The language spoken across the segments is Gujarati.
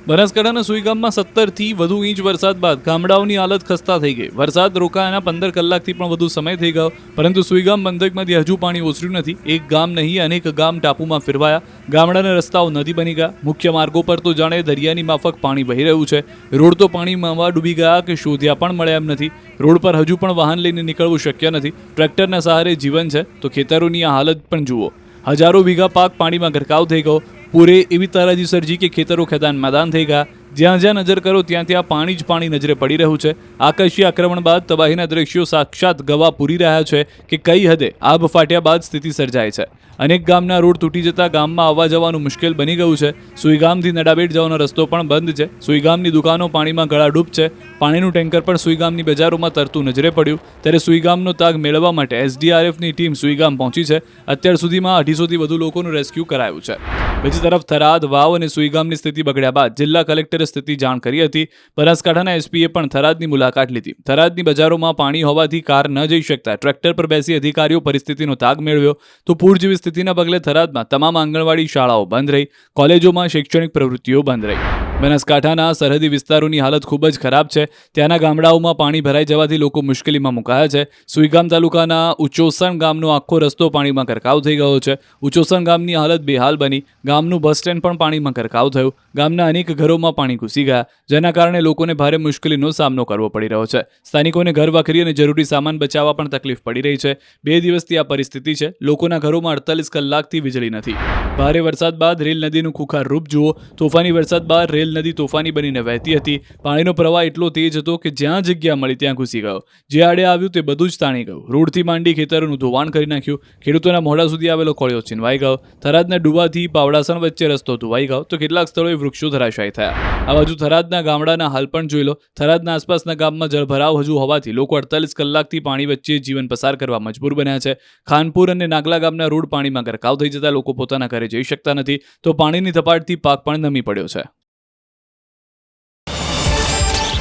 બનાસકાંઠાના સુઈ ગામમાં 17થી વધુ ઇંચ વરસાદ બાદ ગામડાઓની હાલત ખસ્તા થઈ ગઈ. વરસાદ રોકાયાના 15 કલાકથી પણ વધુ સમય થઈ ગયો, પરંતુ સુઈ ગામ બંધકમાંથી હજુ પાણી ઓસર્યું નથી. એક ગામ નહીં, અનેક ગામ ટાપુમાં ફેરવાયા. ગામડાના રસ્તાઓ નદી બની ગયા. મુખ્ય માર્ગો પર તો જાણે દરિયાની માફક પાણી વહી રહ્યું છે. રોડ તો પાણીમાં ડૂબી ગયા કે શોધ્યા પણ મળ્યા એમ નથી. રોડ પર હજુ પણ વાહન લઈને નીકળવું શક્ય નથી. ટ્રેક્ટરના સહારે જીવન છે, તો ખેતરોની આ હાલત પણ જુઓ. હજારો વીઘા પાક પાણીમાં ગરકાવ થઈ ગયો. પૂરે એવી તારાજી સર્જી કે ખેતરો ખેદાન મેદાન થઈ ગયા. જ્યાં જ્યાં નજર કરો ત્યાં ત્યાં પાણી જ પાણી નજરે પડી રહ્યું છે. આકાશી આક્રમણ બાદ તબાહીના દ્રશ્યો સાક્ષાત ગવા પૂરી રહ્યા છે કે કઈ હદે આબ ફાટ્યા બાદ સ્થિતિ સર્જાય છે. અનેક ગામના રોડ તૂટી જતા ગામમાં આવવા જવાનું મુશ્કેલ બની ગયું છે. સુઈગામથી નડાબેટ જવાનો રસ્તો પણ બંધ છે. સુઈગામની દુકાનો પાણીમાં ગળાડૂબ છે. પાણીનું ટેન્કર પણ સુઈગામની બજારોમાં તરતું નજરે પડ્યું. ત્યારે સુઈગામનો તાગ મેળવવા માટે એસડીઆરએફની ટીમ સુઈગામ પહોંચી છે. અત્યાર સુધીમાં 250થી વધુ લોકોનું રેસ્ક્યુ કરાયું છે. બીજી તરફ થરાદ, વાવ અને સુઈગામની સ્થિતિ બગડ્યા બાદ જિલ્લા કલેક્ટરે સ્થિતિ જાણ કરી હતી. બનાસકાંઠાના એસપીએ પણ થરાદની મુલાકાત લીધી. થરાદની બજારોમાં પાણી હોવાથી કાર ન જઈ શકતા ટ્રેક્ટર પર બેસી અધિકારીઓ પરિસ્થિતિનો તાગ મેળવ્યો. તો પૂર જેવી સ્થિતિના પગલે થરાદમાં તમામ આંગણવાડી શાળાઓ બંધ રહી. કોલેજોમાં શૈક્ષણિક પ્રવૃત્તિઓ બંધ રહી. બનાસકાંઠાના સરહદી વિસ્તારોની હાલત ખૂબ જ ખરાબ છે. ત્યાંના ગામડાઓમાં પાણી ભરાઈ જવાથી લોકો મુશ્કેલીમાં મુકાયા છે. સુઈગામ તાલુકાના ઉચોસણ ગામનો આખો રસ્તો પાણીમાં ગરકાવ થઈ ગયો છે. ઉચોસણ ગામની હાલત બેહાલ બની. ગામનું બસ સ્ટેન્ડ પણ પાણીમાં ગરકાવ થયું. ગામના અનેક ઘરોમાં પાણી ઘૂસી ગયા, જેના કારણે લોકોને ભારે મુશ્કેલીનો સામનો કરવો પડી રહ્યો છે. સ્થાનિકોને ઘર વખરી અને જરૂરી સામાન બચાવવા પણ તકલીફ પડી રહી છે. 2 દિવસથી આ પરિસ્થિતિ છે. લોકોના ઘરોમાં 48 કલાકથી વીજળી નથી. ભારે વરસાદ બાદ રેલ નદીનું ખુખાર રૂપ જુઓ. તોફાની વરસાદ બાદ રેલ નદી તોફાની બનીને વહેતી હતી. પાણીનો પ્રવાહ એટલો તેજ હતો કે જ્યાં જગ્યા મળી ત્યાં ઘૂસી ગયો. જે આડે આવ્યું તે બધું જ તાણી ગયું. રોડથી માંડી ખેતરોનું ધોવાણ કરી નાખ્યું. ખેડૂતોના મોઢા સુધી આવેલો કોળિયો છીનવાઈ ગયો. થરાદના ડુબાથી પાવડાસણ વચ્ચે રસ્તો ધોવાઈ ગયો, તો કેટલાક સ્થળોએ વૃક્ષો ધરાશાયી થયા. આ બાજુ થરાદના ગામડાના હાલ પણ જોઈ લો. થરાદના આસપાસના ગામમાં જળભરાવ હજુ હોવાથી લોકો 48 કલાકથી પાણી વચ્ચે જીવન પસાર કરવા મજબૂર બન્યા છે. ખાનપુર અને નાગલા ગામના રોડ પાણીમાં ગરકાવ થઈ જતા લોકો પોતાના ઘરે જઈ શકતા નથી. તો પાણીની થપાટથી પાક પણ નમી પડ્યો છે.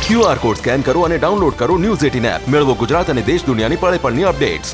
QR કોડ સ્કેન કરો અને ડાઉનલોડ કરો ન્યૂઝ 18 એપ. મેળવો ગુજરાત અને દેશ દુનિયાની પળે પળની અપડેટ્સ.